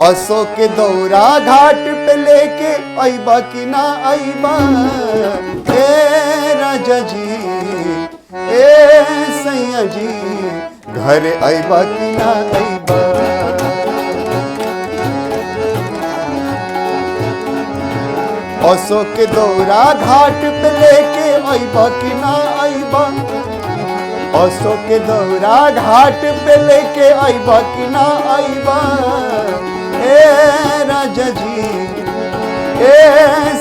असो के दौरा घाट पे लेके अइबा कि ना अइबा, ए राजा जी ए सैया जी, घर अइबा कि ना अइबा। असो के दौरा घाट पे लेके अइबा कि ना अइबा, असो के दौरा घाट पे लेके अइबा कि ना अइबा, ए राजा जी ए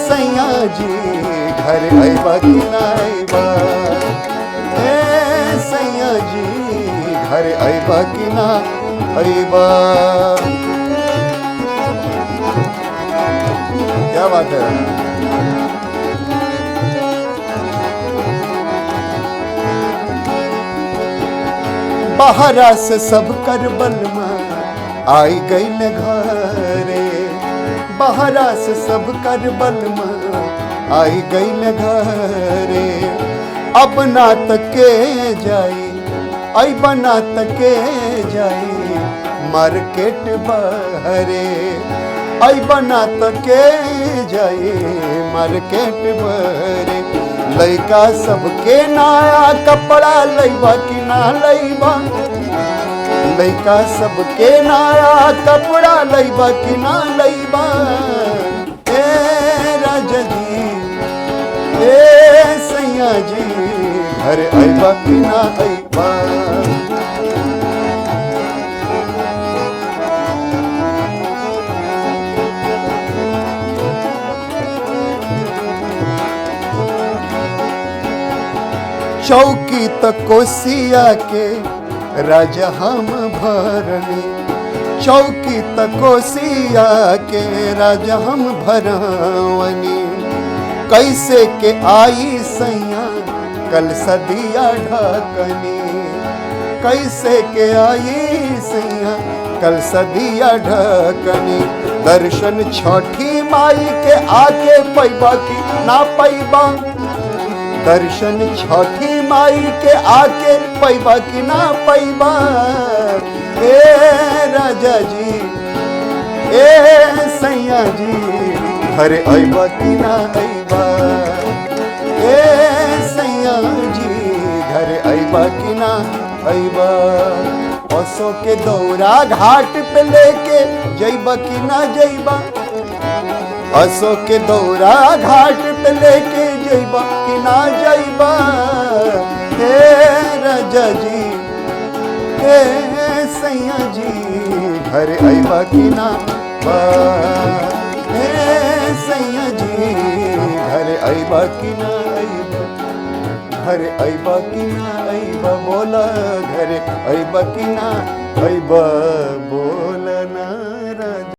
सैया जी, घर अइबा कि ना अइबा, ए सैया जी, घर अइबा कि ना अइबा। क्या बात है। बहरा से सब कर बलमा आई गई न घरे, बहरा से सब कर बलमा आई गई न घरे। अब ना तके जाई आई बना तके जाई मार्केट बहरे, आई बना तके जाई मार्केट बहरे। लइका सबके नया कपड़ा लइबा कि ना लइबा, लइका सबके नया कपड़ा लइबा कि ना लइबा, ए राजा जी ए सैया जी, घर अइबा कि ना अइबा। चौकी तक कोसिया के राजा हम भरनी, चौकी तक कोसिया के राजा हम भरवनी। कैसे के आई सैया कल सदिया ढकनी, कैसे के आई सैया कल सदिया ढकनी। दर्शन छठी माई के आके पैबा कि ना पैबा, दर्शन छठी माई के आके पैबा कि ना पैबा, ए राजा जी ए सैया जी, घर अइबा कि ना अइबा, ए सैया जी, घर अइबा कि ना अइबा। असो के दौरा घाट पे लेके जइबा कि ना जइबा, असो के दौरा घाट पे लेके जइबा कि ना जइबा, हे राजा जी हे सैया जी, घर अइबा कि ना अइबा, हे सैया जी, घर अइबा कि ना अइबा, घर अइबा कि ना अइबा, बोला घर अइबा कि ना अइबा, बोला ना।